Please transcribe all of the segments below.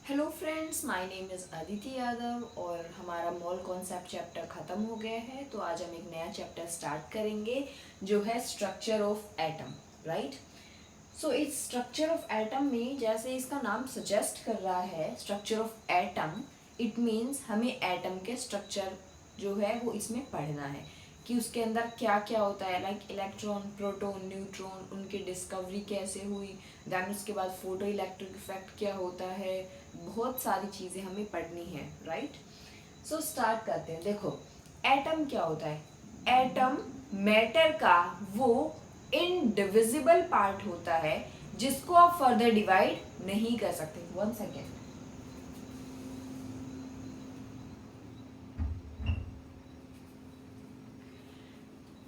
Hello friends, my name is Aditi Yadav और हमारा mall concept chapter ख़त्म हो गया है। तो आज हम एक नया चैप्टर स्टार्ट करेंगे जो है स्ट्रक्चर ऑफ एटम। राइट। सो इस स्ट्रक्चर ऑफ एटम में, जैसे इसका नाम सजेस्ट कर रहा है, structure of atom, it means हमें एटम के स्ट्रक्चर जो है वो इसमें पढ़ना है कि उसके अंदर क्या क्या होता है, लाइक इलेक्ट्रॉन, प्रोटॉन, न्यूट्रॉन, उनकी डिस्कवरी कैसे हुई, देन उसके बाद फोटो इलेक्ट्रिक इफेक्ट क्या होता है, बहुत सारी चीज़ें हमें पढ़नी है। राइट। सो स्टार्ट करते हैं। देखो, एटम क्या होता है। एटम मैटर का वो इनडिविजिबल पार्ट होता है जिसको आप फर्दर डिवाइड नहीं कर सकते। One second.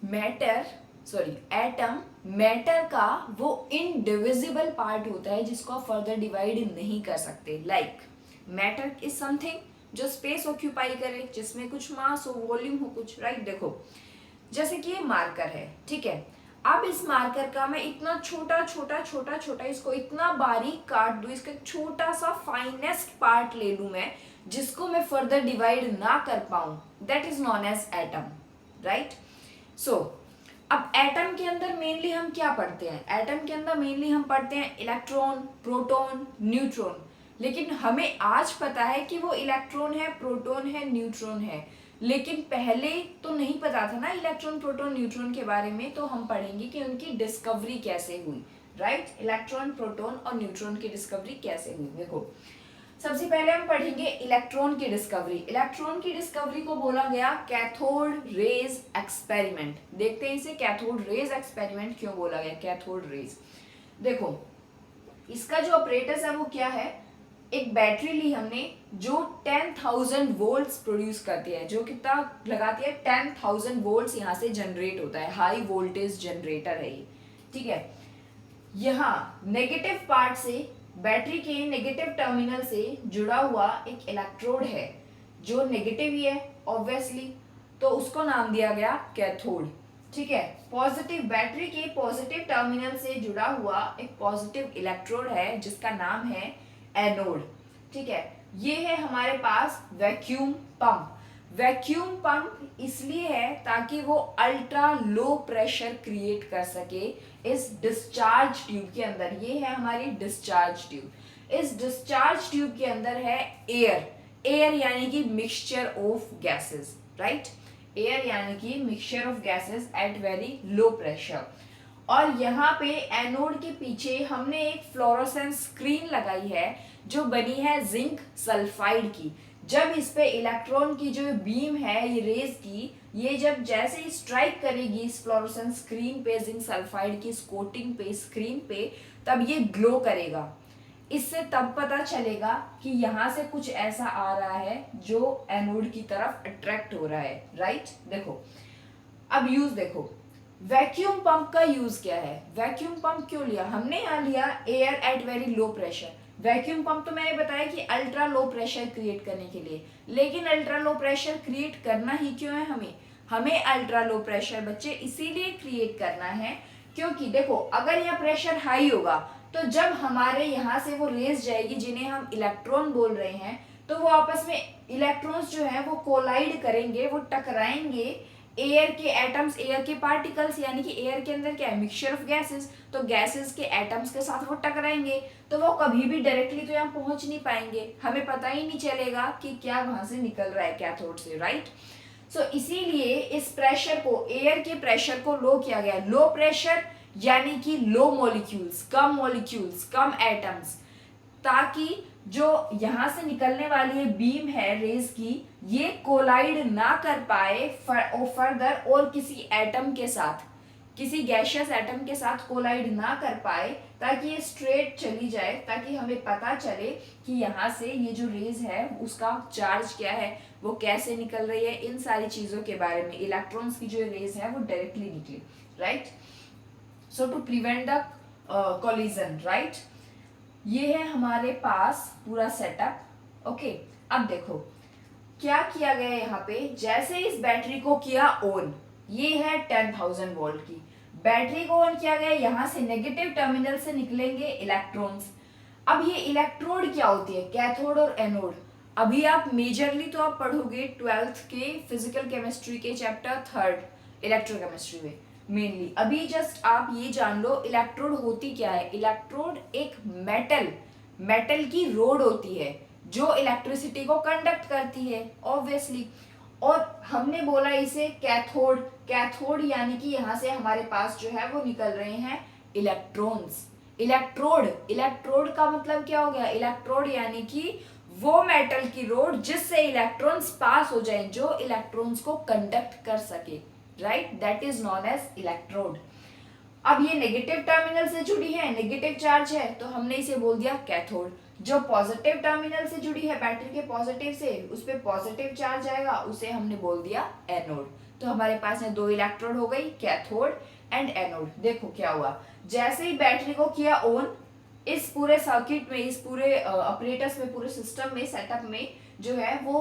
Matter, sorry, atom matter का वो इनडिविजिबल पार्ट होता है जिसको आप फर्दर डिवाइड नहीं कर सकते। लाइक मैटर इज समथिंग जो स्पेस ऑक्यूपाई करे, जिसमें कुछ मास हो, वॉल्यूम हो कुछ। राइट। देखो, जैसे कि ये मार्कर है, ठीक है। अब इस मार्कर का मैं इतना छोटा छोटा छोटा छोटा इसको इतना बारीक काट दूं, इसका एक छोटा सा फाइनेस्ट पार्ट ले लूं मैं, जिसको मैं फर्दर डिवाइड ना कर पाऊं, that is known as atom. Right. So अब एटम के अंदर मेनली हम क्या पढ़ते हैं। एटम के अंदर मेनली हम पढ़ते हैं इलेक्ट्रॉन, प्रोटॉन, न्यूट्रॉन। लेकिन हमें आज पता है कि वो इलेक्ट्रॉन है, प्रोटॉन है, न्यूट्रॉन है। लेकिन पहले तो नहीं पता था ना इलेक्ट्रॉन, प्रोटॉन, न्यूट्रॉन के बारे में। तो हम पढ़ेंगे कि उनकी डिस्कवरी कैसे हुई। राइट। इलेक्ट्रॉन, प्रोटॉन और न्यूट्रॉन की डिस्कवरी कैसे हुई। देखो, सबसे पहले हम पढ़ेंगे इलेक्ट्रॉन की डिस्कवरी। इलेक्ट्रॉन की डिस्कवरी को बोला गया कैथोड रेज एक्सपेरिमेंट। देखते हैं इसे कैथोड रेज एक्सपेरिमेंट क्यों बोला गया, कैथोड रेज। देखो, इसका जो ऑपरेटस है वो क्या है। एक बैटरी ली हमने जो 10,000 वोल्ट्स प्रोड्यूस करती है। जो कितना लगाती है, 10,000 वोल्ट्स यहाँ से जनरेट होता है। हाई वोल्टेज जनरेटर है ये, ठीक है। यहाँ नेगेटिव पार्ट से, बैटरी के नेगेटिव टर्मिनल से जुड़ा हुआ एक इलेक्ट्रोड है जो नेगेटिव ही है ऑब्वियसली, तो उसको नाम दिया गया कैथोड। ठीक है। पॉजिटिव, बैटरी के पॉजिटिव टर्मिनल से जुड़ा हुआ एक पॉजिटिव इलेक्ट्रोड है जिसका नाम है एनोड। ठीक है। ये है हमारे पास वैक्यूम पंप। वैक्यूम पंप इसलिए है ताकि वो अल्ट्रा लो प्रेशर क्रिएट कर सके इस डिस्चार्ज ट्यूब के अंदर। ये है हमारी डिस्चार्ज ट्यूब। इस डिस्चार्ज ट्यूब के अंदर है एयर। एयर यानी कि mixture of gases. Right. Air यानी कि mixture of gases at very low pressure. और यहाँ पे एनोड के पीछे हमने एक फ्लोरोसेंस स्क्रीन लगाई है जो बनी है जिंक सल्फाइड की। जब इस पे इलेक्ट्रॉन की जो बीम है, ये रेज की, ये जब जैसे ही स्ट्राइक करेगी इस फ्लोरोसेंस स्क्रीन पे, जिंक सल्फाइड की इस कोटिंग पे, स्क्रीन पे, तब ये ग्लो करेगा। इससे तब पता चलेगा कि यहाँ से कुछ ऐसा आ रहा है जो एनोड की तरफ अट्रैक्ट हो रहा है। राइट। देखो, अब यूज देखो, वैक्यूम पंप का यूज क्या है। वैक्यूम पंप क्यों लिया हमने, यहाँ लिया air at very low pressure. Vacuum pump तो मैंने बताया कि अल्ट्रा लो प्रेशर क्रिएट करने के लिए। लेकिन अल्ट्रा लो प्रेशर क्रिएट करना ही क्यों है हमें, हमें अल्ट्रा लो प्रेशर बच्चे इसीलिए क्रिएट करना है क्योंकि देखो, अगर यहाँ प्रेशर हाई होगा तो जब हमारे यहाँ से वो रेज जाएगी जिन्हें हम इलेक्ट्रॉन बोल रहे हैं, तो वो आपस में इलेक्ट्रॉन्स जो है वो कोलाइड करेंगे, वो टकराएंगे एयर के एटम्स, एयर के पार्टिकल्स, यानी कि एयर के अंदर क्या है, मिक्सचर ऑफ गैसेस। तो गैसेस के एटम्स के साथ वो टकराएंगे, तो वो कभी भी डायरेक्टली तो यहाँ पहुंच नहीं पाएंगे, हमें पता ही नहीं चलेगा कि क्या वहां से निकल रहा है कैथोड से। राइट। सो इसीलिए इस प्रेशर को, एयर के प्रेशर को लो किया गया। लो प्रेशर यानी कि लो मॉलिक्यूल्स, कम एटम्स, ताकि जो यहां से निकलने वाली है बीम है रेज की, ये कोलाइड ना कर पाए फर्दर और किसी एटम के साथ, किसी गैशियस एटम के साथ कोलाइड ना कर पाए, ताकि ये स्ट्रेट चली जाए, ताकि हमें पता चले कि यहाँ से ये जो रेज है उसका चार्ज क्या है, वो कैसे निकल रही है, इन सारी चीजों के बारे में। इलेक्ट्रॉन्स की जो रेज है वो डायरेक्टली निकले। Right. So to prevent the collision. Right. ये है हमारे पास पूरा सेटअप। ओके। अब देखो क्या किया गया यहाँ पे। जैसे इस बैटरी को किया ऑन, ये है 10,000 वोल्ट की बैटरी को ऑन किया गया। यहाँ से नेगेटिव टर्मिनल से निकलेंगे इलेक्ट्रॉन्स। अब ये इलेक्ट्रोड क्या होती है, कैथोड और एनोड। अभी आप मेजरली तो आप पढ़ोगे 12th के फिजिकल केमिस्ट्री के चैप्टर 3 इलेक्ट्रोकेमिस्ट्री में मेनली। अभी जस्ट आप ये जान लो इलेक्ट्रोड होती क्या है। इलेक्ट्रोड एक मेटल की रोड होती है जो इलेक्ट्रिसिटी को कंडक्ट करती है ऑब्वियसली। और हमने बोला इसे कैथोड। कैथोड यानी कि यहाँ से हमारे पास जो है वो निकल रहे हैं इलेक्ट्रॉन्स। इलेक्ट्रोड का मतलब क्या हो गया, इलेक्ट्रोड यानी कि वो मेटल की रोड जिससे इलेक्ट्रॉन्स पास हो जाएं, जो इलेक्ट्रॉन्स को कंडक्ट कर सके, right, that is known as electrode. अब ये नेगेटिव टर्मिनल से जुड़ी है, नेगेटिव चार्ज है, तो हमने इसे बोल दिया कैथोड। जो पॉजिटिव टर्मिनल से जुड़ी है बैटरी के पॉजिटिव से, उस पर पॉजिटिव चार्ज आएगा, उसे हमने बोल दिया एनोड। तो हमारे पास में 2 इलेक्ट्रोड हो गई, कैथोड एंड एनोड। देखो क्या हुआ, जैसे ही बैटरी को किया ऑन, इस पूरे सर्किट में, इस पूरे ऑपरेटर्स में, पूरे सिस्टम में, सेटअप में जो है वो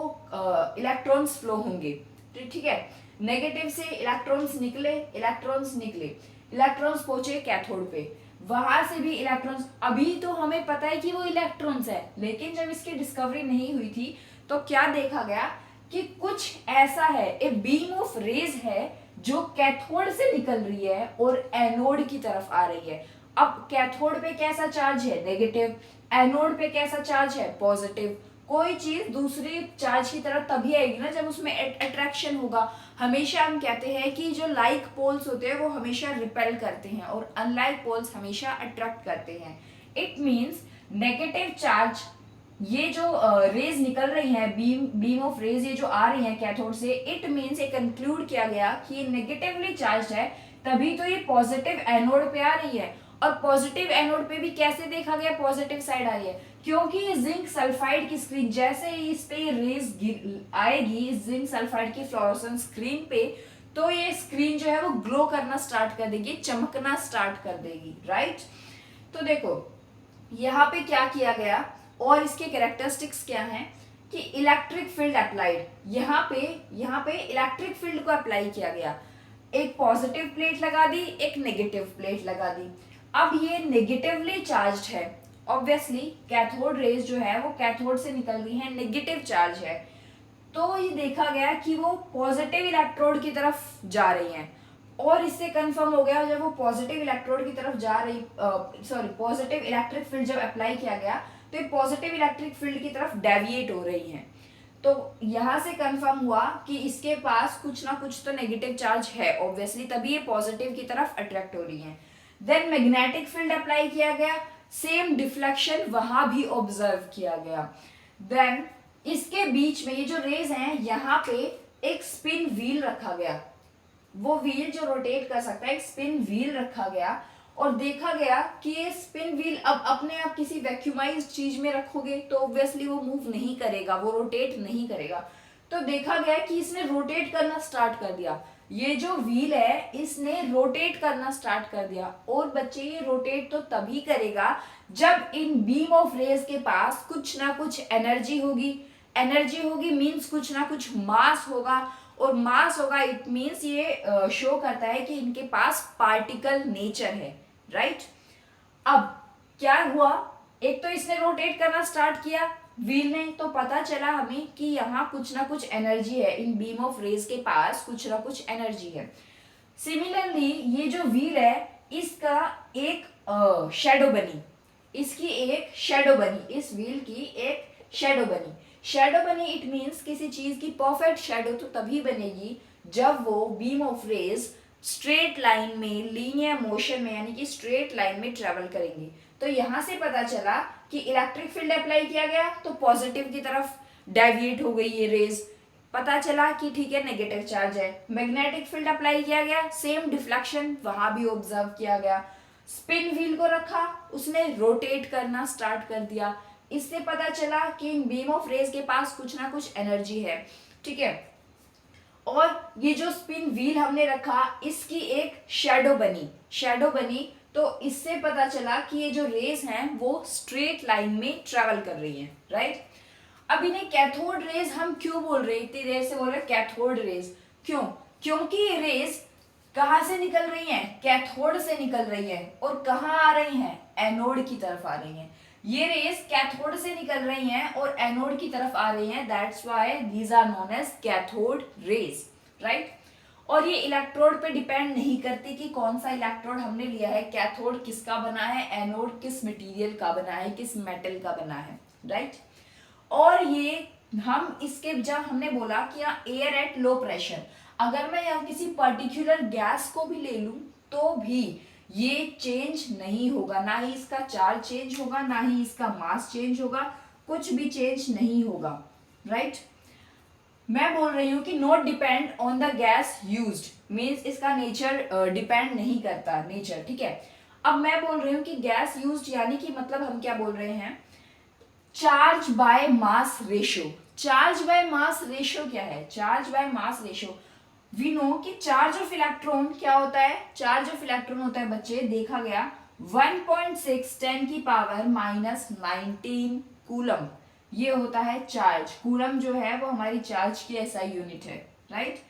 इलेक्ट्रॉन्स फ्लो होंगे, ठीक है। नेगेटिव से इलेक्ट्रॉन्स निकले, इलेक्ट्रॉन्स पहुंचे कैथोड पे, वहां से भी इलेक्ट्रॉन्स। अभी तो हमें पता है कि वो इलेक्ट्रॉन्स है, लेकिन जब इसकी डिस्कवरी नहीं हुई थी तो क्या देखा गया कि कुछ ऐसा है, ए बीम ऑफ रेज है जो कैथोड से निकल रही है और एनोड की तरफ आ रही है। अब कैथोड पे कैसा चार्ज है, नेगेटिव, एनोड पे कैसा चार्ज है, पॉजिटिव। कोई चीज दूसरी चार्ज की तरफ तभी आएगी ना जब उसमें अट्रैक्शन होगा। हमेशा हम कहते हैं कि जो लाइक पोल्स होते हैं वो हमेशा रिपेल करते हैं और अनलाइक पोल्स हमेशा अट्रैक्ट करते हैं। इट मींस नेगेटिव चार्ज, ये जो रेज निकल रही हैं, बीम ऑफ रेज ये जो आ रही हैं कैथोड से, इट मींस ये कंक्लूड किया गया कि ये नेगेटिवली चार्ज है, तभी तो ये पॉजिटिव एनोड पे आ रही है। और पॉजिटिव एनोड पे भी कैसे देखा गया, पॉजिटिव साइड आ रही है, क्योंकि ये जिंक सल्फाइड की स्क्रीन, जैसे ही इस पे रेज आएगी जिंक सल्फाइड की फ्लोरोसेंस स्क्रीन पे, तो ये स्क्रीन जो है वो ग्लो करना स्टार्ट कर देगी, चमकना स्टार्ट कर देगी, राइट। तो देखो यहाँ पे क्या किया गया और इसके कैरेक्टरिस्टिक्स क्या हैं कि इलेक्ट्रिक फील्ड अप्लाइड, यहाँ पे इलेक्ट्रिक फील्ड को अप्लाई किया गया। एक पॉजिटिव प्लेट लगा दी, एक नेगेटिव प्लेट लगा दी। अब ये नेगेटिवली चार्ज्ड है, ऑब्वियसली कैथोड रेज जो है वो कैथोड से निकल रही है, नेगेटिव चार्ज है, तो ये देखा गया कि वो पॉजिटिव इलेक्ट्रोड की तरफ जा रही हैं। और इससे कंफर्म हो गया जब वो पॉजिटिव इलेक्ट्रोड की तरफ जा रही, पॉजिटिव इलेक्ट्रिक फील्ड जब अप्लाई किया गया तो ये पॉजिटिव इलेक्ट्रिक फील्ड की तरफ डेविएट हो रही हैं। तो यहाँ से कंफर्म हुआ कि इसके पास कुछ ना कुछ तो नेगेटिव चार्ज है ऑब्वियसली, तभी ये पॉजिटिव की तरफ अट्रैक्ट हो रही हैं। देन मैग्नेटिक फील्ड अप्लाई किया गया, सेम डिफ्लेक्शन वहां भी ऑब्जर्व किया गया। देन इसके बीच में ये जो रेज हैं यहाँ पे एक स्पिन व्हील रखा गया, वो व्हील जो रोटेट कर सकता है, एक स्पिन व्हील रखा गया। और देखा गया कि ये स्पिन व्हील अब अपने आप किसी वैक्यूमाइज्ड चीज में रखोगे तो ऑब्वियसली वो मूव नहीं करेगा, वो रोटेट नहीं करेगा। तो देखा गया कि इसने रोटेट करना स्टार्ट कर दिया, ये जो व्हील है इसने रोटेट करना स्टार्ट कर दिया। और बच्चे ये रोटेट तो तभी करेगा जब इन बीम ऑफ रेज के पास कुछ ना कुछ एनर्जी होगी। एनर्जी होगी मीन्स कुछ ना कुछ मास होगा, और मास होगा इट मीन्स ये शो करता है कि इनके पास पार्टिकल नेचर है, राइट। अब क्या हुआ, एक तो इसने रोटेट करना स्टार्ट किया व्हील ने, तो पता चला हमें कि यहाँ कुछ ना कुछ एनर्जी है, इन बीम ऑफ रेज के पास कुछ ना कुछ एनर्जी है। सिमिलरली ये जो व्हील है इसका एक शेडो बनी, इसकी एक शेडो बनी, इस व्हील की एक शेडो बनी। शेडो बनी इट मीन्स किसी चीज की परफेक्ट शेडो तो तभी बनेगी जब वो beam of rays straight line में, लीनियर मोशन में, यानी कि स्ट्रेट लाइन में ट्रेवल करेंगी। तो यहां से पता चला कि इलेक्ट्रिक फील्ड अप्लाई किया गया तो पॉजिटिव की तरफ डेविएट हो गई ये रेज, पता चला कि ठीक है नेगेटिव चार्ज है। मैग्नेटिक फील्ड अप्लाई किया गया, सेम डिफ्लेक्शन वहां भी ऑब्जर्व किया गया। स्पिन व्हील को रखा, उसने रोटेट करना स्टार्ट कर दिया, इससे पता चला कि इन बीम ऑफ रेज के पास कुछ ना कुछ एनर्जी है, ठीक है। और ये जो स्पिन व्हील हमने रखा इसकी एक शेडो बनी, तो इससे पता चला कि ये जो रेज हैं वो स्ट्रेट लाइन में ट्रेवल कर रही हैं, राइट। अब इन्हें कैथोड रेज हम क्यों बोल रहे हैं, इतनी देर से बोल रहे कैथोड रेज, क्यों, क्योंकि ये रेज कहाँ से निकल रही हैं, कैथोड से निकल रही है, और कहाँ आ रही हैं, एनोड की तरफ आ रही हैं। ये रेज कैथोड से निकल रही हैं और एनोड की तरफ आ रही हैं, that's why these are known as cathode rays, right. और ये इलेक्ट्रोड पे डिपेंड नहीं करती कि कौन सा इलेक्ट्रोड हमने लिया है, कैथोड किसका बना है, एनोड किस मटेरियल का बना है, किस मेटल का बना है, राइट। और ये हम इसके जब हमने बोला कि यहाँ एयर एट लो प्रेशर, अगर मैं यहाँ किसी पर्टिकुलर गैस को भी ले लूं तो भी ये चेंज नहीं होगा, ना ही इसका चार्ज चेंज होगा, ना ही इसका मास चेंज होगा, कुछ भी चेंज नहीं होगा, राइट। मैं बोल रही हूँ कि not depend on the gas used, means इसका नेचर डिपेंड नहीं करता, नेचर, ठीक है। अब मैं बोल रही हूँ कि गैस यूज्ड यानी कि मतलब हम क्या बोल रहे हैं, charge by mass ratio. Charge by mass ratio क्या है, charge by mass ratio we know कि चार्ज ऑफ इलेक्ट्रॉन क्या होता है, चार्ज ऑफ इलेक्ट्रॉन होता है बच्चे, देखा गया 1.6 10 की पावर -19 कूलम, ये होता है चार्ज। कूलम जो है वो हमारी चार्ज की ऐसा यूनिट है, राइट।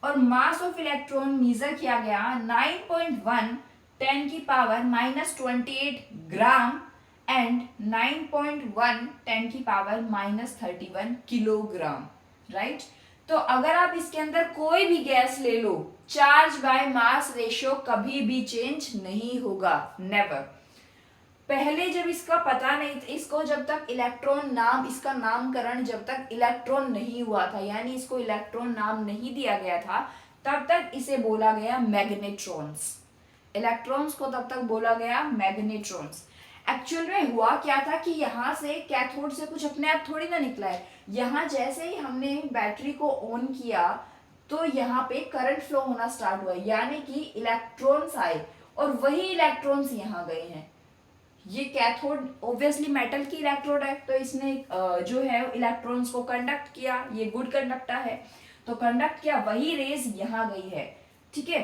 और मास ऑफ इलेक्ट्रॉन मेजर किया गया 9.1 10 की पावर -28 ग्राम एंड 9.1 10 की पावर -31 किलोग्राम, राइट। तो अगर आप इसके अंदर कोई भी गैस ले लो, चार्ज बाय मास रेशियो कभी भी चेंज नहीं होगा, नेवर। पहले जब इसका पता नहीं था, इसको जब तक इलेक्ट्रॉन नाम, इसका नामकरण जब तक इलेक्ट्रॉन नहीं हुआ था, यानी इसको इलेक्ट्रॉन नाम नहीं दिया गया था, तब तक इसे बोला गया मैग्नेट्रॉन्स। इलेक्ट्रॉन्स को तब तक बोला गया मैग्नेट्रॉन्स। एक्चुअल में हुआ क्या था कि यहाँ से कैथोड से कुछ अपने आप थोड़ी ना निकला है, यहाँ जैसे ही हमने बैटरी को ऑन किया तो यहाँ पे करंट फ्लो होना स्टार्ट हुआ, यानी कि इलेक्ट्रॉन्स आए और वही इलेक्ट्रॉन्स यहाँ गए हैं। ये कैथोड ऑब्वियसली मेटल की इलेक्ट्रोड है, तो इसने जो है इलेक्ट्रॉन्स को कंडक्ट किया, ये गुड कंडक्टर है, तो कंडक्ट किया, वही रेज यहाँ गई है, ठीक है।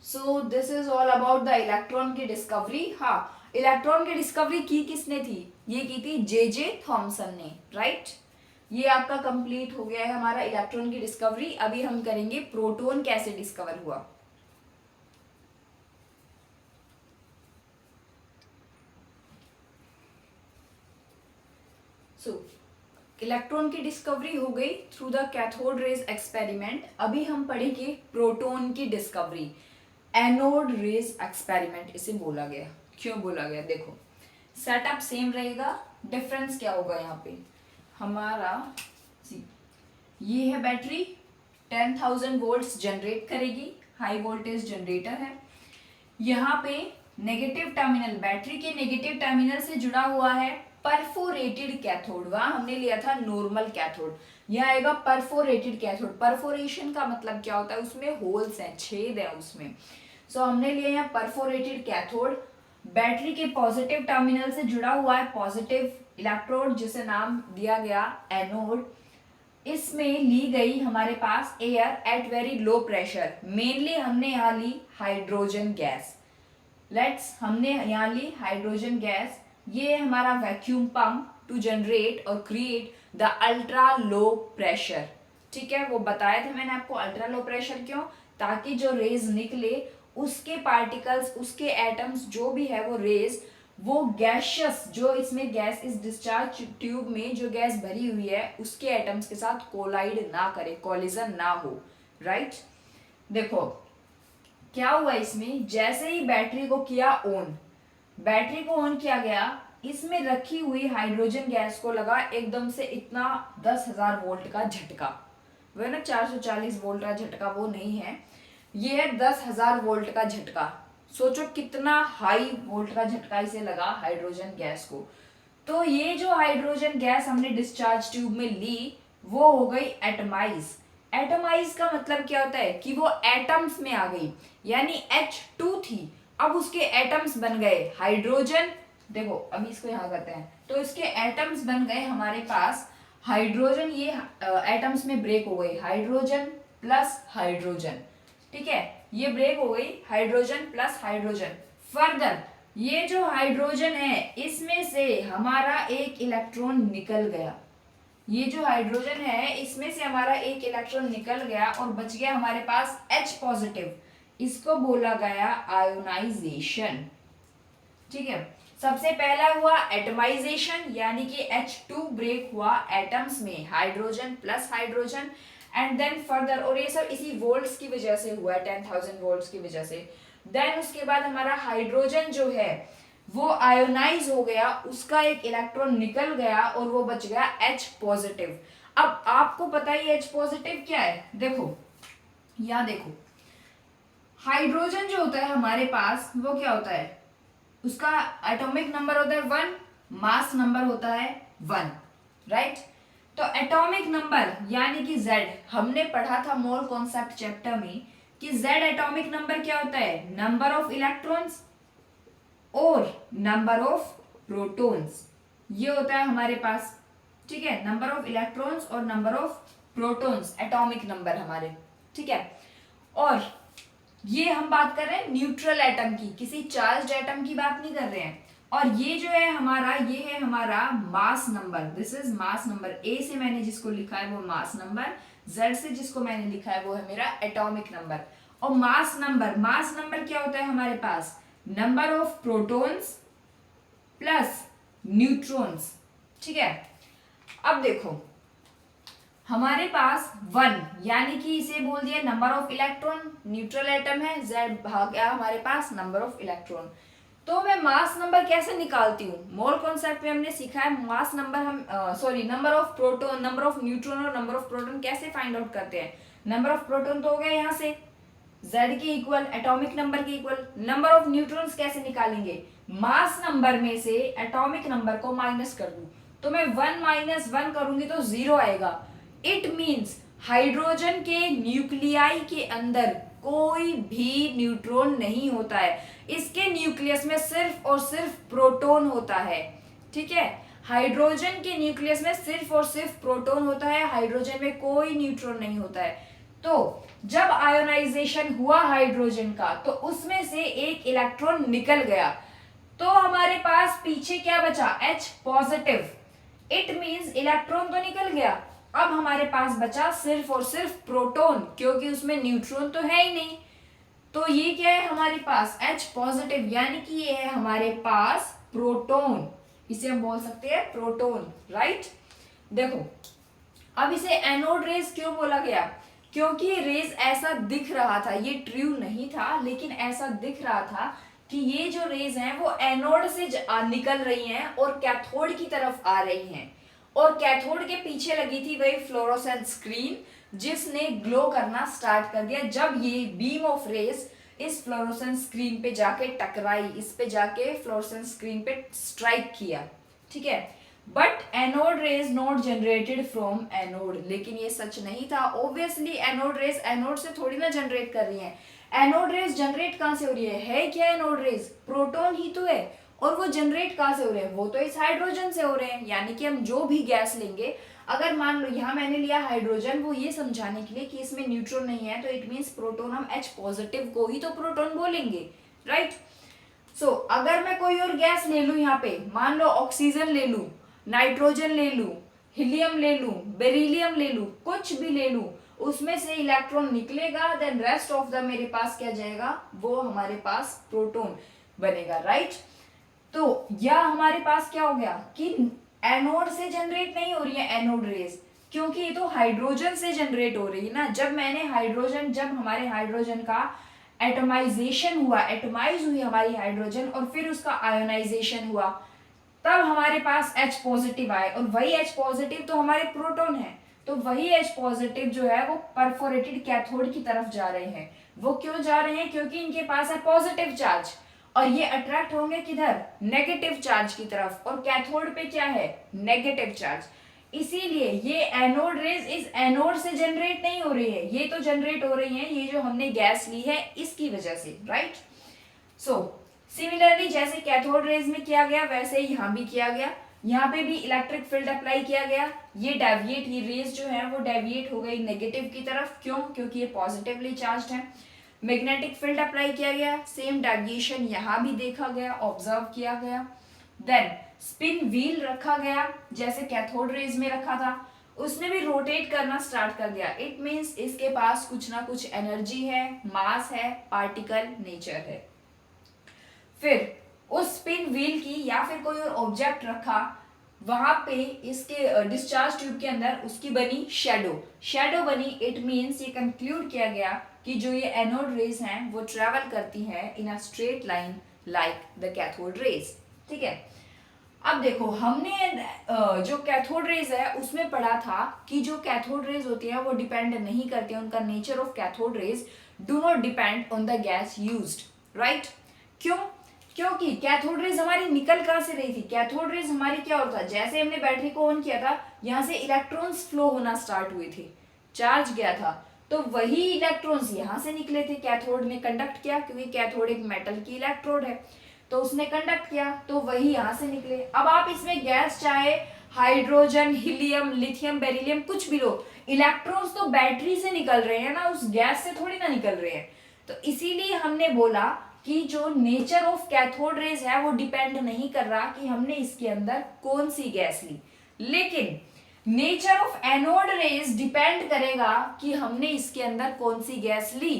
So this is all about the electron की डिस्कवरी। हाँ, इलेक्ट्रॉन की डिस्कवरी की किसने थी, ये की थी जे थॉमसन ने, राइट। ये आपका कंप्लीट हो गया है हमारा इलेक्ट्रॉन की डिस्कवरी। अभी हम करेंगे प्रोटॉन कैसे डिस्कवर हुआ। इलेक्ट्रॉन की डिस्कवरी हो गई through the cathode raise experiment. अभी हम पढ़ेंगे प्रोटॉन की डिस्कवरी, एनोड रेज एक्सपेरिमेंट इसे बोला गया। क्यों बोला गया, देखो सेटअप सेम रहेगा, डिफरेंस क्या होगा यहाँ पे हमारा, ये है बैटरी 10,000 वोल्ट्स जनरेट करेगी, हाई वोल्टेज जनरेटर है। यहाँ पे नेगेटिव टर्मिनल, बैटरी के नेगेटिव टर्मिनल से जुड़ा हुआ है परफोरेटेड कैथोड, वहां हमने लिया था नॉर्मल कैथोड, यह आएगा परफोरेटेड कैथोड। परफोरेशन का मतलब क्या होता है, उसमें होल्स हैं, छेद है उसमें, सो हमने लिया यहाँ परफोरेटेड कैथोड। बैटरी के पॉजिटिव टर्मिनल से जुड़ा हुआ है पॉजिटिव इलेक्ट्रोड, जिसे नाम दिया गया एनोड। इसमें ली गई हमारे पास air at very low pressure, mainly हमने यहाँ ली हाइड्रोजन गैस, हमने यहाँ ली हाइड्रोजन गैस। ये हमारा वैक्यूम पंप टू जनरेट और create the ultra low pressure, ठीक है। वो बताया था मैंने आपको अल्ट्रा लो प्रेशर क्यों, ताकि जो रेज निकले उसके पार्टिकल्स, उसके एटम्स जो भी है वो रेज, वो गैशियस, जो इसमें गैस, इस डिस्चार्ज ट्यूब में जो गैस भरी हुई है उसके एटम्स के साथ कोलाइड ना करे, कॉलिजन ना हो, राइट। देखो क्या हुआ इसमें, जैसे ही बैटरी को किया ऑन, बैटरी को ऑन किया गया, इसमें रखी हुई हाइड्रोजन गैस को लगा एकदम से इतना 10,000 वोल्ट का झटका, वह ना 440 वोल्ट का झटका वो नहीं है, ये है 10,000 वोल्ट का झटका। सोचो कितना हाई वोल्ट का झटका इसे लगा हाइड्रोजन गैस को। तो ये जो हाइड्रोजन गैस हमने डिस्चार्ज ट्यूब में ली वो हो गई एटमाइज। एटमाइज का मतलब क्या होता है कि वो एटम्स में आ गई, यानी H2 थी, अब उसके एटम्स बन गए हाइड्रोजन। देखो अभी इसको यहाँ करते हैं, तो इसके एटम्स बन गए हमारे पास हाइड्रोजन, ये एटम्स में ब्रेक हो गई, हाइड्रोजन प्लस हाइड्रोजन, ठीक है, ये ब्रेक हो गई हाइड्रोजन प्लस हाइड्रोजन। फर्दर ये जो हाइड्रोजन है इसमें से हमारा एक इलेक्ट्रॉन निकल गया, ये जो हाइड्रोजन है इसमें से हमारा एक इलेक्ट्रॉन निकल गया और बच गया हमारे पास H पॉजिटिव, इसको बोला गया आयोनाइजेशन, ठीक है। सबसे पहला हुआ एटमाइजेशन, यानी कि H2 ब्रेक हुआ एटम्स में, hydrogen plus hydrogen, and then further, और ये सब इसी वोल्ट्स की वजह से हुआ है, 10,000 वोल्ट्स की वजह से। देन उसके बाद हमारा हाइड्रोजन जो है वो आयोनाइज हो गया, उसका एक इलेक्ट्रॉन निकल गया और वो बच गया H पॉजिटिव। अब आपको पता ही H पॉजिटिव क्या है, देखो यहाँ देखो, हाइड्रोजन जो होता है हमारे पास वो क्या होता है, उसका एटॉमिक नंबर होता है 1, मास नंबर होता है 1, राइट। तो एटॉमिक नंबर यानी कि Z, हमने पढ़ा था मोल कॉन्सेप्ट चैप्टर में कि Z एटॉमिक नंबर क्या होता है, नंबर ऑफ इलेक्ट्रॉन्स और नंबर ऑफ प्रोटॉन्स, ये होता है हमारे पास, ठीक है, नंबर ऑफ इलेक्ट्रॉन्स और number of protons atomic number हमारे, ठीक है। और ये हम बात कर रहे हैं न्यूट्रल एटम की, किसी चार्ज्ड एटम की बात नहीं कर रहे हैं। और ये जो है हमारा, ये है हमारा mass number, this is mass number. A से मैंने जिसको लिखा है वो मास नंबर, जेड से जिसको मैंने लिखा है वो है मेरा एटॉमिक नंबर। और मास नंबर क्या होता है हमारे पास, number of protons plus neutrons, ठीक है। अब देखो हमारे पास 1, यानी कि इसे बोल दिया number of electron, neutral atom है, Z भाग गया हमारे पास नंबर ऑफ इलेक्ट्रॉन। तो मैं मास नंबर कैसे निकालती हूँ, मोल कॉन्सेप्ट में हमने सीखा है मास नंबर, हम number of proton, number of neutron और नंबर ऑफ प्रोटॉन कैसे फाइंड आउट करते हैं। नंबर ऑफ प्रोटॉन तो हो गया यहाँ से Z के इक्वल, एटॉमिक नंबर के इक्वल। नंबर ऑफ न्यूट्रॉन्स कैसे निकालेंगे, मास नंबर में से एटॉमिक नंबर को माइनस कर दूं, तो मैं 1 - 1 करूंगी तो 0 आएगा। इट मीन्स हाइड्रोजन के न्यूक्लियाई के अंदर कोई भी न्यूट्रॉन नहीं होता है, इसके न्यूक्लियस में सिर्फ और सिर्फ प्रोटॉन होता है, ठीक है। हाइड्रोजन के न्यूक्लियस में सिर्फ और सिर्फ प्रोटॉन होता है, हाइड्रोजन में कोई न्यूट्रॉन नहीं होता है। तो जब आयोनाइजेशन हुआ हाइड्रोजन का तो उसमें से एक इलेक्ट्रॉन निकल गया, तो हमारे पास पीछे क्या बचा, H positive. It means electron तो निकल गया, अब हमारे पास बचा सिर्फ और सिर्फ प्रोटॉन, क्योंकि उसमें न्यूट्रॉन तो है ही नहीं। तो ये क्या है हमारे पास, H पॉजिटिव, यानी कि ये है हमारे पास प्रोटॉन, इसे हम बोल सकते हैं प्रोटॉन, राइट। देखो अब इसे एनोड रेज क्यों बोला गया, क्योंकि रेज ऐसा दिख रहा था, ये ट्रू नहीं था लेकिन ऐसा दिख रहा था कि ये जो रेज हैं वो एनोड से निकल रही हैं और कैथोड की तरफ आ रही हैं, और कैथोड के पीछे लगी थी वही फ्लोरोसेंट स्क्रीन जिसने ग्लो करना स्टार्ट कर दिया जब ये बीम ऑफ रेज इस फ्लोरोसेंट स्क्रीन पे जाके टकराई, इस पे जाके फ्लोरोसेंट स्क्रीन पे स्ट्राइक किया, ठीक है। But anode rays not generated from anode, लेकिन ये सच नहीं था। ऑब्वियसली एनोड रेज एनोड से थोड़ी ना जनरेट कर रही है, एनोड रेज जनरेट कहां से हो रही है क्या एनोड रेज, प्रोटॉन ही तो है, और वो जनरेट कहां से हो रहे हैं, वो तो इस हाइड्रोजन से हो रहे हैं। यानी कि हम जो भी गैस लेंगे, अगर मान लो यहाँ मैंने लिया हाइड्रोजन, वो ये समझाने के लिए कि इसमें न्यूट्रॉन नहीं है, तो इट मीन्स प्रोटॉन, हम H पॉजिटिव को ही तो प्रोटॉन बोलेंगे, राइट। सो अगर मैं कोई और गैस ले लूं, यहाँ पे मान लो ऑक्सीजन ले लूं, नाइट्रोजन ले लूं, हीलियम ले लूं, बेरिलियम ले लूं, कुछ भी ले लूं, उसमें से इलेक्ट्रॉन निकलेगा, देन रेस्ट ऑफ द मेरे पास क्या जाएगा, वो हमारे पास प्रोटॉन बनेगा, राइट। तो यह हमारे पास क्या हो गया कि एनोड से जनरेट नहीं हो रही है एनोड रेज, क्योंकि ये तो हाइड्रोजन से जनरेट हो रही है ना। जब हमारे हाइड्रोजन का एटमाइजेशन हुआ, एटमाइज हुई हमारी हाइड्रोजन और फिर उसका आयोनाइजेशन हुआ, तब हमारे पास H पॉजिटिव आए, और वही H पॉजिटिव तो हमारे प्रोटॉन है, तो वही H पॉजिटिव जो है वो परफोरेटेड कैथोड की तरफ जा रहे हैं। वो क्यों जा रहे हैं, क्योंकि इनके पास है पॉजिटिव चार्ज, और ये अट्रैक्ट होंगे किधर, नेगेटिव चार्ज की तरफ, और कैथोड पे क्या है, नेगेटिव चार्ज। इसीलिए ये एनोड रेज इस एनोड से जनरेट नहीं हो रही है, ये तो जनरेट हो रही है ये जो हमने गैस ली है इसकी वजह से, राइट। सो सिमिलरली जैसे कैथोड रेज में किया गया वैसे ही यहाँ भी किया गया, यहाँ पे भी इलेक्ट्रिक फील्ड अप्लाई किया गया, ये डेविएट, ये रेज जो है वो डेविएट हो गई नेगेटिव की तरफ, क्यों, क्योंकि ये पॉजिटिवली चार्ज्ड है। मैग्नेटिक फील्ड अप्लाई किया गया, सेम डेविएशन यहाँ भी देखा गया, ऑब्जर्व किया गया। देन स्पिन व्हील रखा गया जैसे कैथोड रेज में रखा था, उसने भी रोटेट करना स्टार्ट कर दिया। इट मीन्स इसके पास कुछ ना कुछ एनर्जी है, मास है, पार्टिकल नेचर है। फिर उस स्पिन व्हील की या फिर कोई और ऑब्जेक्ट रखा, वहां पे इसके डिस्चार्ज ट्यूब के अंदर उसकी बनी शेडो बनी। इट मीन्स ये कंक्लूड किया गया कि जो ये एनोड रेज हैं वो ट्रेवल करती हैं in a straight line like the cathode rays. ठीक है, अब देखो हमने जो कैथोड रेज है उसमें पढ़ा था कि जो कैथोड रेज होती है वो डिपेंड नहीं करती है, उनका nature of cathode rays do not depend on the gas used, right. क्यों? क्योंकि कैथोड रेज हमारी निकल कहां से रही थी? कैथोड रेज हमारी क्या होता है, जैसे हमने बैटरी को ऑन किया था यहां से इलेक्ट्रॉन्स फ्लो होना स्टार्ट हुए थे, चार्ज गया था, तो वही इलेक्ट्रॉन्स यहां से निकले थे, कैथोड ने कंडक्ट किया क्योंकि कैथोड एक मेटल की इलेक्ट्रोड है, तो उसने कंडक्ट किया तो वही यहां से निकले। अब आप इसमें गैस चाहे हाइड्रोजन, हीलियम, लिथियम, बेरिलियम कुछ भी लो, इलेक्ट्रॉन्स तो बैटरी से निकल रहे हैं ना, उस गैस से थोड़ी ना निकल रहे हैं। तो इसीलिए हमने बोला कि जो नेचर ऑफ कैथोड रेज है वो डिपेंड नहीं कर रहा कि हमने इसके अंदर कौन सी गैस ली, लेकिन nature of anode rays depend करेगा कि हमने इसके अंदर कौन सी गैस ली,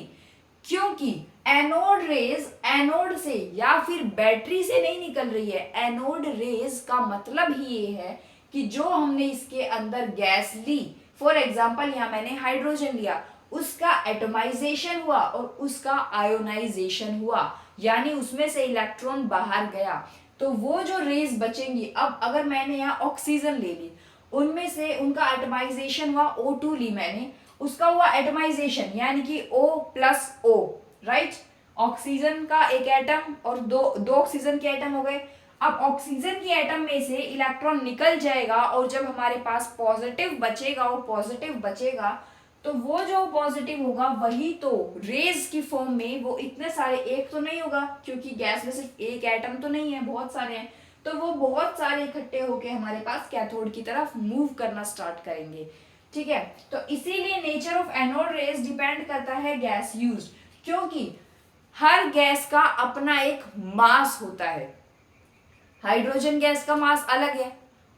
क्योंकि एनोड रेज एनोड से या फिर बैटरी से नहीं निकल रही है। एनोड रेज का मतलब ही ये है कि जो हमने इसके अंदर गैस ली, फॉर एग्जाम्पल यहां मैंने हाइड्रोजन लिया, उसका एटमाइजेशन हुआ और उसका आयोनाइजेशन हुआ, यानी उसमें से इलेक्ट्रॉन बाहर गया, तो वो जो रेज बचेंगी, अब अगर मैंने यहाँ ऑक्सीजन ले ली, उनमें से उनका एटमाइजेशन हुआ, O2 ली मैंने, उसका हुआ एटमाइजेशन यानी कि O plus O, right. Oxygen का एक एटम और दो ऑक्सीजन के एटम हो गए। अब ऑक्सीजन की एटम में से इलेक्ट्रॉन निकल जाएगा और जब हमारे पास पॉजिटिव बचेगा, वो पॉजिटिव बचेगा, तो वो जो पॉजिटिव होगा वही तो रेज की फॉर्म में, वो इतने सारे, एक तो नहीं होगा क्योंकि गैस में सिर्फ एक एटम तो नहीं है, बहुत सारे हैं, तो वो बहुत सारे इकट्ठे होके हमारे पास कैथोड की तरफ मूव करना स्टार्ट करेंगे। ठीक है, तो इसीलिए nature of anode rays depend करता है गैस यूज, क्योंकि हर गैस का अपना एक मास होता है। हाइड्रोजन गैस का मास अलग है,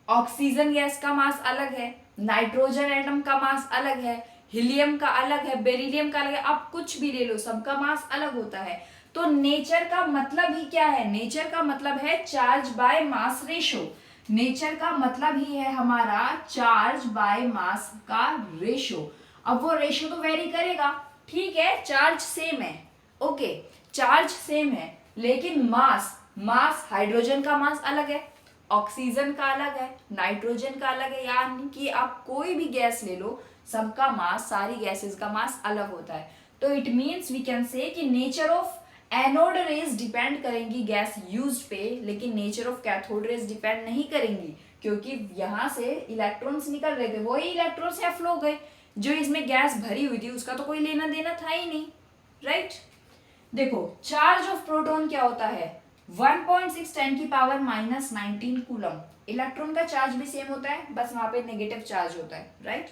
ऑक्सीजन गैस का मास अलग है, नाइट्रोजन एटम का मास अलग है, हीलियम का अलग है, बेरिलियम का अलग है, आप कुछ भी ले लो, सबका मास अलग होता है। तो नेचर का मतलब ही क्या है? नेचर का मतलब है charge by mass ratio. Nature का मतलब ही है हमारा चार्ज बाय मास का रेशो। अब वो रेशो तो वेरी करेगा, ठीक है, चार्ज सेम है, ओके, चार्ज सेम है, लेकिन मास हाइड्रोजन का मास अलग है, ऑक्सीजन का अलग है, नाइट्रोजन का अलग है, यानी कि आप कोई भी गैस ले लो, सबका मास, सारी गैसेस का मास अलग होता है। तो it means we can say कि nature of anode rays depend करेंगी गैस यूज्ड पे, लेकिन nature of cathode rays depend नहीं करेंगी, क्योंकि यहाँ से इलेक्ट्रॉन्स निकल रहे थे, वही इलेक्ट्रॉन्स यहाँ फ्लो गए, जो इसमें गैस भरी हुई थी उसका तो कोई लेना देना था ही नहीं, राइट। देखो चार्ज ऑफ प्रोटॉन क्या होता है, 1.6 10 की पावर माइनस 19 कूलम। इलेक्ट्रॉन का चार्ज भी सेम होता है, बस वहां पे नेगेटिव चार्ज होता है, राइट।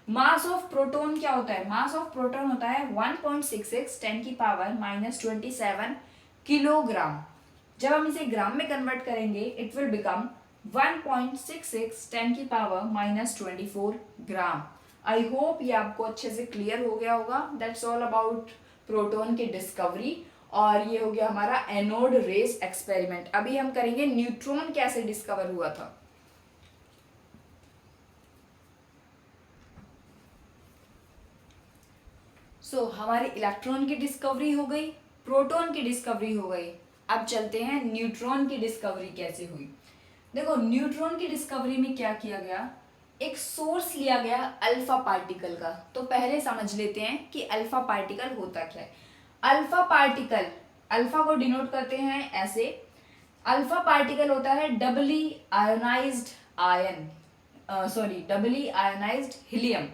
मास ऑफ प्रोटॉन क्या होता है? मास ऑफ प्रोटॉन होता है 1.66 10 की पावर माइनस 27 किलोग्राम। जब हम इसे ग्राम में कन्वर्ट करेंगे इट विल बिकम 1.66 10 की पावर माइनस 24 ग्राम। आई होप ये आपको अच्छे से क्लियर हो गया होगा। दैट्स ऑल अबाउट प्रोटॉन की डिस्कवरी, और ये हो गया हमारा एनोड रेस एक्सपेरिमेंट। अभी हम करेंगे न्यूट्रॉन कैसे डिस्कवर हुआ था। हमारी इलेक्ट्रॉन की डिस्कवरी हो गई, प्रोटॉन की डिस्कवरी हो गई, अब चलते हैं न्यूट्रॉन की डिस्कवरी कैसे हुई। देखो न्यूट्रॉन की डिस्कवरी में क्या किया गया, एक सोर्स लिया गया अल्फा पार्टिकल का। तो पहले समझ लेते हैं कि अल्फा पार्टिकल होता क्या है। अल्फा पार्टिकल, अल्फा को डिनोट करते हैं ऐसे, अल्फा पार्टिकल होता है डबली आयोनाइज्ड आयन, डबली आयोनाइज्ड हीलियम।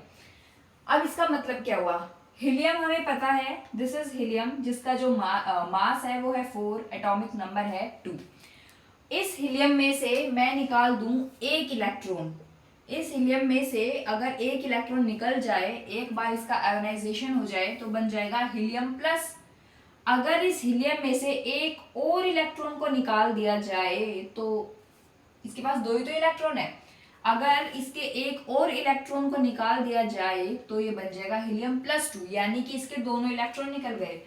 अब इसका मतलब क्या हुआ, हीलियम हमें पता है, दिस इज हीलियम, जिसका जो मास है वो है 4, एटॉमिक नंबर है 2। इस हीलियम में से मैं निकाल दूं एक इलेक्ट्रॉन, इस हीलियम में से अगर एक इलेक्ट्रॉन निकल जाए, एक बार इसका आयोनाइजेशन हो जाए तो बन जाएगा हीलियम प्लस। अगर इस हीलियम में से एक और इलेक्ट्रॉन को निकाल दिया जाए तो इसके पास दो ही तो इलेक्ट्रॉन है, अगर इसके एक और इलेक्ट्रॉन को निकाल दिया जाए तो ये बन जाएगा हीलियम प्लस 2, यानी कि इसके दोनों इलेक्ट्रॉन निकल गए।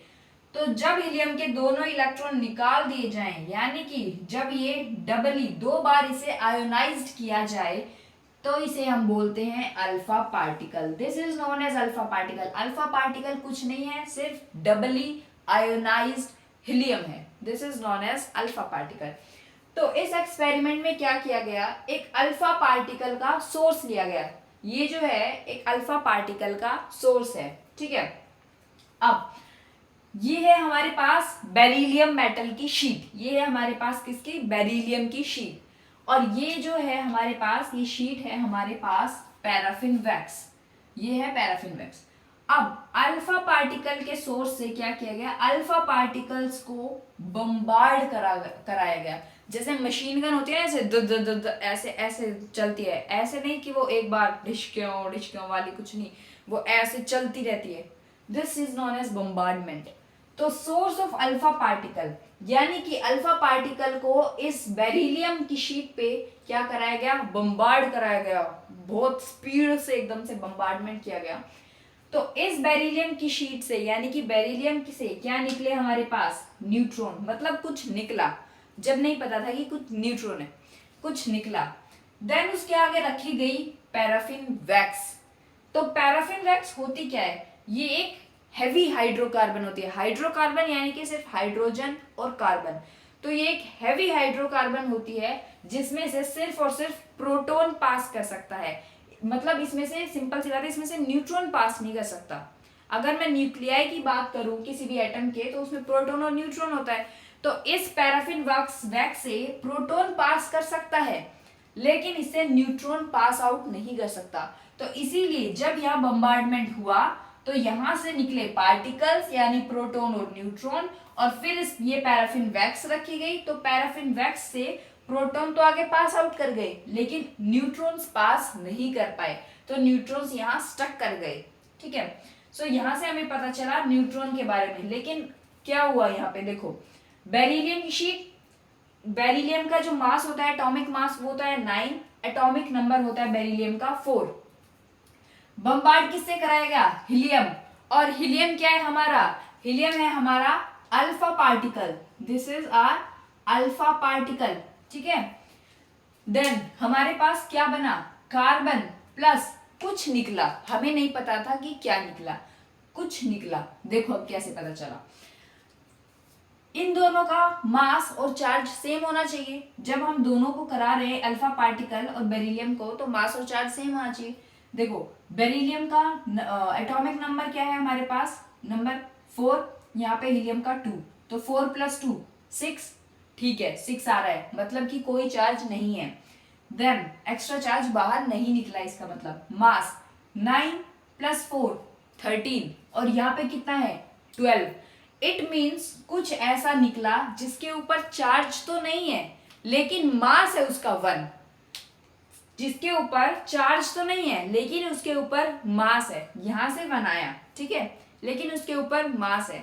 तो जब हीलियम के दोनों इलेक्ट्रॉन निकाल दिए जाएं, यानी कि जब ये डबली 2 बार इसे आयोनाइज्ड किया जाए, तो इसे हम बोलते हैं alpha particle. This is known as alpha particle. Alpha particle कुछ नहीं है, सिर्फ डबली आयोनाइज्ड हीलियम है। This is known as alpha particle. तो इस एक्सपेरिमेंट में क्या किया गया, एक अल्फा पार्टिकल का सोर्स लिया गया। ये जो है एक अल्फा पार्टिकल का सोर्स है, ठीक है। अब ये है हमारे पास बेरिलियम मेटल की शीट, ये है हमारे पास किसकी, बेरिलियम की शीट। और ये जो है हमारे पास, ये शीट है हमारे पास पैराफिन वैक्स, ये है पैराफिन वैक्स। अब अल्फा पार्टिकल के सोर्स से क्या किया गया, अल्फा पार्टिकल्स को बम्बार्ड कराया गया। जैसे मशीन गन होती है ना, ऐसे द ऐसे ऐसे चलती है, ऐसे नहीं कि वो एक बार डिशक्यों वाली, कुछ नहीं, वो ऐसे चलती रहती है। This is known as bombardment. तो सोर्स ऑफ अल्फा पार्टिकल, यानी कि अल्फा पार्टिकल को इस बेरिलियम की शीट पे क्या कराया गया, बम्बार्ड कराया गया, बहुत स्पीड से एकदम से बम्बार्डमेंट किया गया। तो इस बेरिलियम की शीट से, यानी कि बेरिलियम से क्या निकले हमारे पास, न्यूट्रॉन, मतलब कुछ निकला। जब नहीं पता था कि कुछ न्यूट्रॉन है, कुछ निकला। देन उसके आगे रखी गई पैराफिन वैक्स। तो पैराफिन वैक्स होती क्या है, ये एक हैवी हाइड्रोकार्बन होती है। हाइड्रोकार्बन यानी कि सिर्फ हाइड्रोजन और कार्बन। तो ये एक हैवी हाइड्रोकार्बन होती है जिसमें से सिर्फ और सिर्फ प्रोटॉन पास कर सकता है। मतलब इसमें से सिंपल सी बात है, इसमें से न्यूट्रॉन पास नहीं कर सकता। अगर मैं न्यूक्लियाई की बात करूं किसी भी एटम के, तो उसमें प्रोटॉन और न्यूट्रॉन होता है। तो इस पैराफिन वैक्स से प्रोटॉन पास कर सकता है, लेकिन इससे न्यूट्रॉन पास आउट नहीं कर सकता। तो इसीलिए जब यहाँ बम्बार्डमेंट हुआ तो यहाँ से निकले पार्टिकल्स, यानी प्रोटॉन और न्यूट्रॉन, और फिर ये पैराफिन वैक्स रखी गई। तो पैराफिन वैक्स से प्रोटॉन तो आगे पास आउट कर गए, लेकिन न्यूट्रॉन्स पास नहीं कर पाए। तो न्यूट्रॉन्स यहाँ स्टक कर गए, ठीक है। सो यहाँ से हमें पता चला न्यूट्रॉन के बारे में। लेकिन क्या हुआ यहाँ पे, देखो बेरिलियम की शीट, बेरिलियम का जो मास होता है, एटॉमिक मास, वो होता है 9, एटॉमिक नंबर होता है बेरिलियम का 4। बम्बार्ड किससे कराया गया, हीलियम। और हीलियम क्या है हमारा, हीलियम है हमारा alpha particle. This is our alpha particle, ठीक है। देन हमारे पास क्या बना, कार्बन प्लस कुछ निकला, हमें नहीं पता था कि क्या निकला, कुछ निकला। देखो अब कैसे पता चला, इन दोनों का मास और चार्ज सेम होना चाहिए। जब हम दोनों को करा रहे हैं, अल्फा पार्टिकल और बेरिलियम को, तो मास और चार्ज सेम होना चाहिए। देखो बेरिलियम का एटॉमिक नंबर क्या है हमारे पास, नंबर 4, यहाँ पे हीलियम का 2, तो 4 + 2 6, ठीक है 6 आ रहा है, मतलब कि कोई चार्ज नहीं है। देन एक्स्ट्रा चार्ज बाहर नहीं निकला, इसका मतलब मास 9 + 4 13, और यहाँ पे कितना है 12। इट मीन्स कुछ ऐसा निकला जिसके ऊपर चार्ज तो नहीं है, लेकिन मास है उसका 1। जिसके ऊपर चार्ज तो नहीं है, लेकिन उसके ऊपर मास है, यहां से 1 आया, ठीक है, लेकिन उसके ऊपर मास है।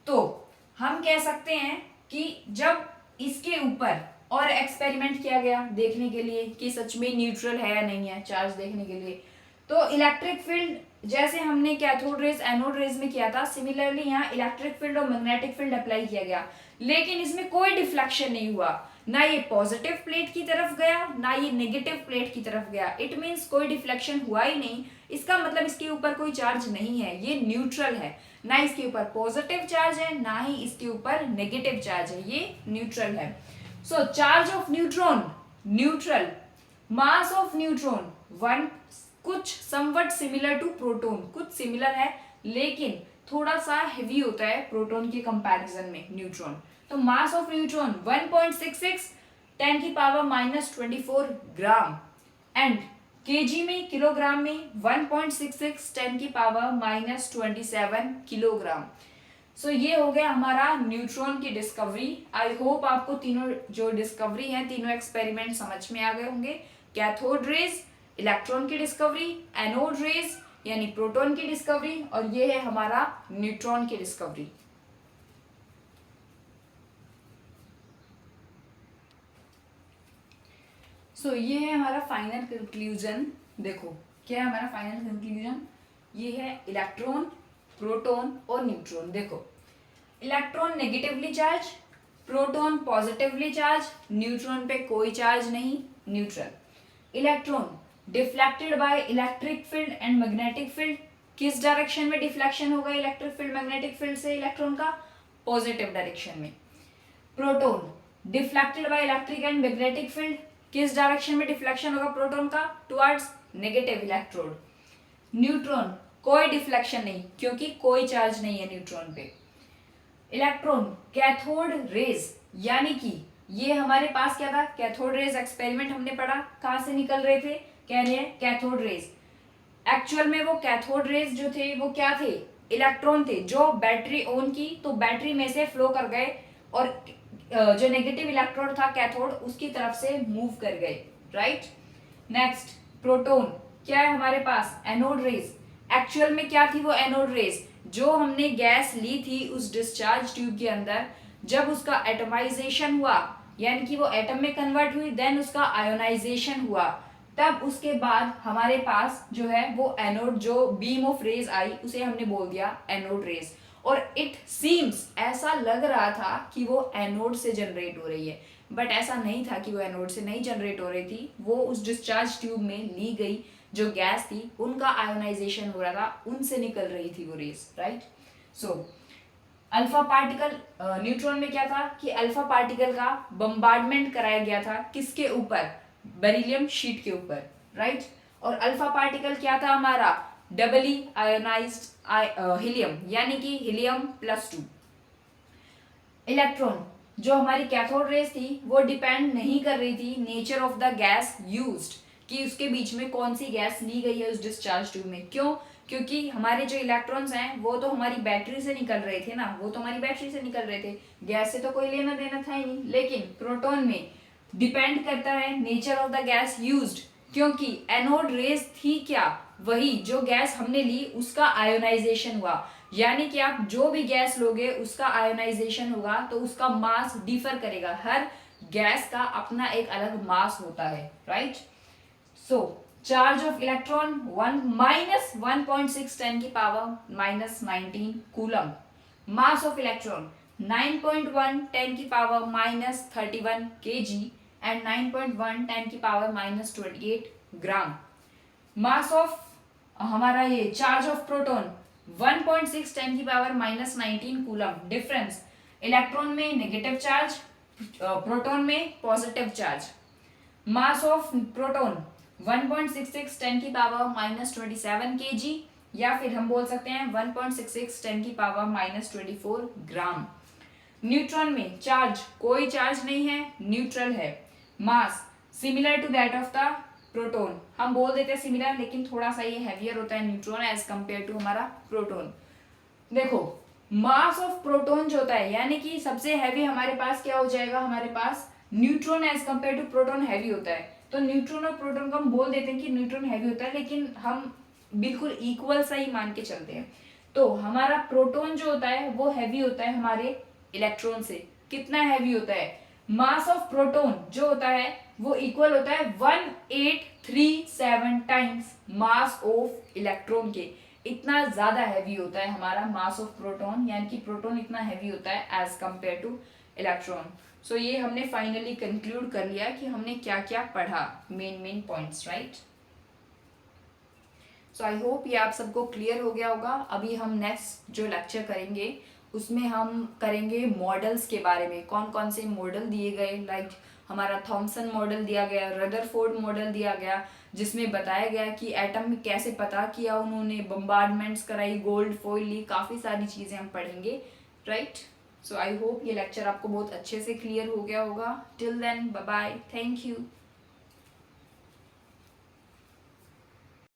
तो हम कह सकते हैं कि जब इसके ऊपर और एक्सपेरिमेंट किया गया देखने के लिए कि सच में न्यूट्रल है या नहीं है, चार्ज देखने के लिए, तो इलेक्ट्रिक फील्ड जैसे हमने कैथोड रेज एनोड रेज में किया था, सिमिलरली यहाँ इलेक्ट्रिक फील्ड और मैग्नेटिक फील्ड अप्लाई किया गया, लेकिन इसमें कोई डिफ्लेक्शन नहीं हुआ। ना ये पॉजिटिव प्लेट की तरफ गया, ना ये नेगेटिव प्लेट की तरफ गया। इट मीन्स कोई डिफ्लेक्शन हुआ ही नहीं। इसका मतलब इसके ऊपर कोई चार्ज नहीं है, ये न्यूट्रल है। ना इसके ऊपर पॉजिटिव चार्ज है, ना ही इसके ऊपर नेगेटिव चार्ज है, ये न्यूट्रल है। So charge of neutron neutral, mass of neutron 1, कुछ समवट सिमिलर टू प्रोटॉन, कुछ सिमिलर है लेकिन थोड़ा सा हेवी होता है प्रोटॉन के कंपैरिजन में न्यूट्रॉन। तो मास of neutron 1.66 10⁻⁻24 gram, and KG में, किलोग्राम में 1.66 10⁻⁻27 किलोग्राम। सो ये हो गया हमारा न्यूट्रॉन की डिस्कवरी। आई होप आपको तीनों जो डिस्कवरी है, तीनों एक्सपेरिमेंट समझ में आ गए होंगे। कैथोड रेज इलेक्ट्रॉन की डिस्कवरी, एनोड रेज यानी प्रोटॉन की डिस्कवरी, और ये है हमारा न्यूट्रॉन की डिस्कवरी। सो ये है हमारा फाइनल कंक्लूजन। देखो क्या है हमारा फाइनल कंक्लूजन, ये है इलेक्ट्रॉन, प्रोटॉन और न्यूट्रॉन। देखो electron negatively charge, proton positively charge, neutron पे कोई चार्ज नहीं, neutral. Electron deflected by electric field and magnetic field, किस डायरेक्शन में डिफ्लेक्शन होगा इलेक्ट्रिक फील्ड मैग्नेटिक फील्ड से इलेक्ट्रॉन का, पॉजिटिव डायरेक्शन में। Proton deflected by electric and magnetic field, किस डायरेक्शन में डिफ्लेक्शन होगा प्रोटॉन का, टुवर्ड्स नेगेटिव इलेक्ट्रोड। न्यूट्रॉन कोई डिफ्लेक्शन नहीं क्योंकि कोई चार्ज नहीं है न्यूट्रॉन पे। इलेक्ट्रॉन कैथोड रेज, यानी कि ये हमारे पास क्या था, कैथोड रेज एक्सपेरिमेंट हमने पढ़ा, कहां से निकल रहे थे, कह रहे हैं कैथोड रेज। एक्चुअल में वो कैथोड रेज जो थे वो क्या थे, इलेक्ट्रॉन थे जो बैटरी ऑन की तो बैटरी में से फ्लो कर गए और जो नेगेटिव इलेक्ट्रोड था कैथोड उसकी तरफ से मूव कर गए, राइट। नेक्स्ट प्रोटॉन, क्या है हमारे पास, एनोड रेज। एक्चुअल में क्या थी वो एनोड रेज, जो हमने गैस ली थी उस डिस्चार्ज ट्यूब के अंदर, जब उसका एटमाइजेशन हुआ यानी कि वो एटम में कन्वर्ट हुई, देन उसका आयोनाइजेशन हुआ, तब उसके बाद हमारे पास जो है वो एनोड, जो बीम ऑफ रेज आई उसे हमने बोल दिया एनोड रेज। और इट सीम्स, ऐसा लग रहा था कि वो एनोड से जनरेट हो रही है, बट ऐसा नहीं था कि वो एनोड से नहीं जनरेट हो रही थी, वो उस डिस्चार्ज ट्यूब में ली गई जो गैस थी उनका आयोनाइजेशन हो रहा था, उनसे निकल रही थी वो rays, right. So alpha particle, neutron में क्या था कि अल्फा पार्टिकल का बम्बार्डमेंट कराया गया था, किसके ऊपर, बेरिलियम शीट के ऊपर, राइट। और अल्फा पार्टिकल क्या था हमारा, डबली आयोनाइज्ड हीलियम, यानी कि हीलियम +2। इलेक्ट्रॉन, जो हमारी कैथोड रेज थी वो डिपेंड नहीं कर रही थी nature of the gas used, कि उसके बीच में कौन सी गैस ली गई है उस डिस्चार्ज ट्यूब में। क्यों, क्योंकि हमारे जो इलेक्ट्रॉन्स हैं वो तो हमारी बैटरी से निकल रहे थे ना, वो तो हमारी बैटरी से निकल रहे थे, गैस से तो कोई लेना देना था ही नहीं। लेकिन प्रोटॉन में डिपेंड करता है nature of the gas used, क्योंकि एनोड रेज थी क्या, वही जो गैस हमने ली उसका आयोनाइजेशन हुआ, यानी कि आप जो भी गैस लोगे उसका आयोनाइजेशन होगा तो उसका मास डिफर करेगा, हर गैस का अपना एक अलग मास होता है, right. So charge of electron 1 -1.6 10 की power -19 coulomb. Mass of electron 9.1 10 की पावर -31 kg एंड 9.1 10 की पावर -28 ग्राम। मास ऑफ हमारा ये चार्ज ऑफ प्रोटॉन 1.6 10 की पावर -19 कूलम। डिफरेंस, इलेक्ट्रॉन में नेगेटिव चार्ज, प्रोटॉन में positive charge. Mass of proton 1.66 10 की power -27 kg, या फिर हम बोल सकते हैं 1.66 10 की पावर -24 ग्राम। न्यूट्रॉन में चार्ज, कोई चार्ज नहीं है, न्यूट्रल है। Mass similar to that of the proton, हम बोल देते हैं सिमिलर, लेकिन थोड़ा सा ये हैवियर होता है न्यूट्रॉन एज कंपेयर टू हमारा प्रोटॉन। देखो मास ऑफ प्रोटॉन जो होता है, यानी कि सबसे हैवी हमारे पास क्या हो जाएगा, हमारे पास neutron as compare to proton heavy होता है, तो न्यूट्रॉन और प्रोटॉन को हम बोल देते हैं कि न्यूट्रॉन हैवी होता है, लेकिन हम बिल्कुल इक्वल सा ही मान के चलते हैं। तो हमारा प्रोटॉन जो होता है वो हैवी होता है हमारे इलेक्ट्रॉन से। कितना हैवी होता है, मास ऑफ प्रोटॉन जो होता है वो इक्वल होता है 1837 टाइम्स मास ऑफ इलेक्ट्रॉन के। इतना ज्यादा हैवी होता है हमारा मास ऑफ प्रोटॉन, यानी कि प्रोटॉन इतना हैवी होता है एज कंपेयर टू इलेक्ट्रॉन। सो ये हमने फाइनली कंक्लूड कर लिया कि हमने क्या क्या पढ़ा, main points, right. So I hope ये आप सबको क्लियर हो गया होगा। अभी हम नेक्स्ट जो लेक्चर करेंगे उसमें हम करेंगे मॉडल्स के बारे में, कौन कौन से मॉडल दिए गए, लाइक हमारा थॉमसन मॉडल दिया गया, रदरफोर्ड मॉडल दिया गया, जिसमें बताया गया कि एटम में कैसे पता किया उन्होंने, बम्बार्डमेंट्स कराई, गोल्ड फॉइल ली, काफ़ी सारी चीज़ें हम पढ़ेंगे, राइट। सो आई होप ये लेक्चर आपको बहुत अच्छे से क्लियर हो गया होगा। Till then bye bye, thank you.